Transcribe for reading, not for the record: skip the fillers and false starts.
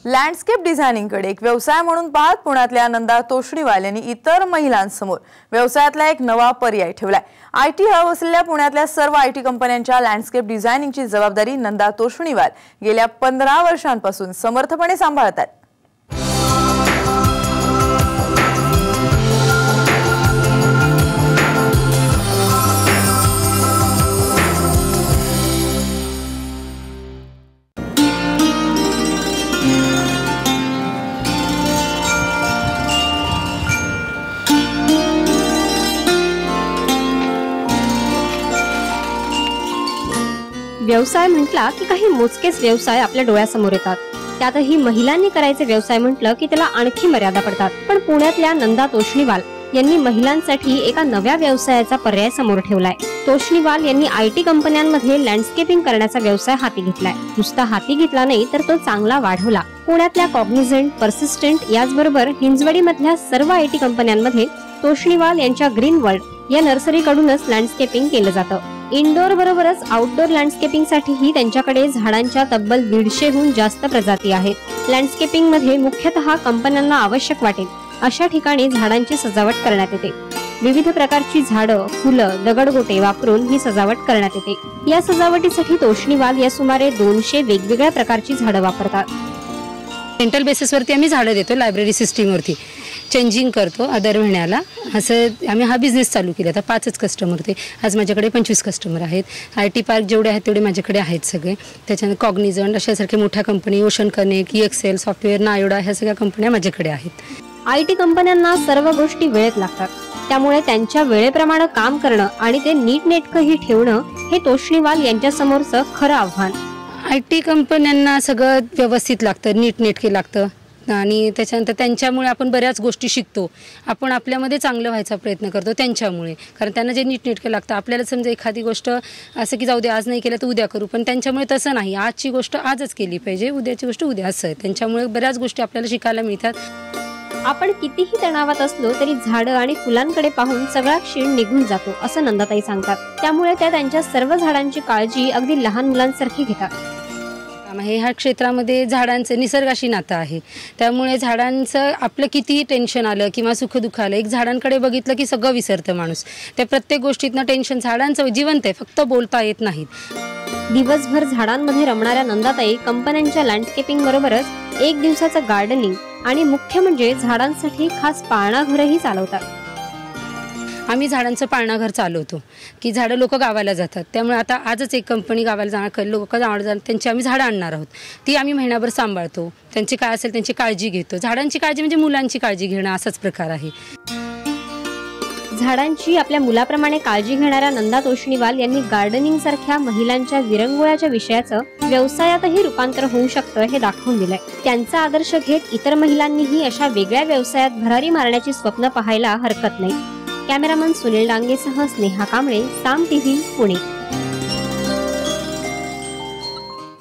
Landscape डिझायनिंगकडे एक व्यवसाय म्हणून पाहत पुण्यातल्या नंदा तोष्णीवाल यांनी इतर महिलांसमोर व्यवसायातला एक नवा पर्याय ठेवलाय। आयटी हब असलेल्या पुण्यातल्या सर्व आयटी कंपन्यांच्या लँडस्केप डिझायनिंगची जबाबदारी नंदा तोष्णीवाल गेल्या 15 वर्षांपासून समर्थपणे सांभाळतात। व्यवसाय म्हटला की काही मोजकेच व्यवसाय आपल्या डोळ्यासमोर येतात। त्यातही महिलांनी करायचे व्यवसाय म्हटलं की त्याला आणखी मर्यादा पडतात। पण पुण्यातल्या नंदा तोष्णीवाल यांनी महिलांसाठी एका नव्या व्यवसायाचा पर्याय समोर ठेवलाय। तोष्णीवाल यांनी आयटी कंपन्यांमध्ये लँडस्केपिंग करण्याचा व्यवसाय हाती घेतलाय। नुसता हाती घेतला नाही तर तो चांगला वाढवला। पुण्यातल्या कॉग्निझंट, पर्सिस्टंट याचबरोबर हिंजवडी मधल्या सर्व आयटी कंपन्यांमध्ये तोष्णीवाल यांच्या ग्रीन वर्ल्ड या नर्सरीकडूनच लँडस्केपिंग केलं जातं। इनडोअर बरोबरच आउटडोअर लँडस्केपिंग साठीही त्यांच्याकडे झाडांच्या तब्बल 150हून जास्त प्रजाती आहेत। लँडस्केपिंग मध्ये मुख्यतः कंपन्यांना आवश्यक वाटेल अशा ठिकाणी झाडांची सजावट करण्यात येते। विविध प्रकारची झाडं, फुलं, दगडगोटे वापरून ही सजावट करण्यात येते। या सजावटीसाठी तोष्णीवाल या सुमारे 200 वेगवेगळ्या प्रकारची झाडं वापरतात। रेंटल बेसिसवरती आम्ही झाडं देतो। लायब्ररी सिस्टीमवरती चेंजिंग करतो दर महिन्याला। असं आम्ही हा बिझनेस चालू केला। आता 5च कस्टमर होते, आज माझ्याकडे 25 कस्टमर आहेत। आयटी पार्क जेवढे आहेत तेवढे माझ्याकडे आहेत सगळे। त्याच्यानंतर कॉग्निझंट अशासारख्या मोठ्या company, Ocean Connect, Excel software, Noida ह्या सगळ्या कंपन्या माझ्याकडे आहेत। आयटी कंपन्यांना सर्व गोष्टी वेळेत लागतात, त्यामुळे त्यांच्या वेळेप्रमाणे काम करणं आणि ते नीटनेटकंही ठेवणं हे तोष्णीवाल यांच्या समोरचं खरं आव्हान। आयटी कंपन्यांना सगळं व्यवस्थित लागतं, नीटनेटके लागतं आणि त्याच्यानंतर त्यांच्यामुळे आपण बऱ्याच गोष्टी शिकतो। आपण आपल्यामध्ये चांगलं व्हायचा प्रयत्न करतो त्यांच्यामुळे, कारण त्यांना जे नीटनेटके लागतं। आपल्याला समजा एखादी गोष्ट असं की जाऊ दे आज नाही केलं तर उद्या करू, पण त्यांच्यामुळे तसं नाही। आजची गोष्ट आजच केली पाहिजे, उद्याची गोष्ट उद्या असं आहे। त्यांच्यामुळे बऱ्याच गोष्टी आपल्याला शिकायला मिळतात। आपण कितीही तणावात असलो तरी झाडं आणि फुलांकडे पाहून सगळा क्षीण निघून जातो असं नंदाताई सांगतात। त्यामुळे त्या त्यांच्या सर्व झाडांची काळजी अगदी लहान मुलांसारखी घेतात। ह्या क्षेत्रामध्ये झाडांचं निसर्गाशी नातं आहे, त्यामुळे झाडांचं आपलं कितीही टेन्शन आलं किंवा सुखदुःख आलं, एक झाडांकडे बघितलं की सगळं विसरतं माणूस। त्या प्रत्येक गोष्टीतनं टेन्शन, झाडांचं जिवंत आहे, फक्त बोलता येत नाहीत। दिवसभर झाडांमध्ये रमणाऱ्या नंदाताई कंपन्यांच्या लँडस्केपिंग बरोबरच एक दिवसाचं गार्डनिंग आणि मुख्य म्हणजे झाडांसाठी खास पाळणाघरही चालवतात। आम्ही झाडांचं पाळणाघर चालवतो की झाडं लोक गावाला जातात, त्यामुळे आता आजच एक कंपनी गावाला जाणार, लोक जाणार, त्यांची आम्ही झाडं आणणार आहोत। ती आम्ही महिनाभर सांभाळतो, त्यांची काय असेल त्यांची काळजी घेतो। झाडांची काळजी म्हणजे मुलांची काळजी घेणं असाच प्रकार आहे। झाडांची आपल्या मुलाप्रमाणे काळजी घेणाऱ्या नंदा तोष्णीवाल यांनी गार्डनिंग सारख्या महिलांच्या विरंगुळ्याच्या विषयाचं व्यवसायातही रूपांतर होऊ शकतं हे दाखवून दिलंय। त्यांचा आदर्श घेत इतर महिलांनीही अशा वेगळ्या व्यवसायात भरारी मारण्याची स्वप्न पाहायला हरकत नाही। कॅमेरामन सुनील डांगेसह स्नेहा कांबळे, साम टीव्ही, पुणे।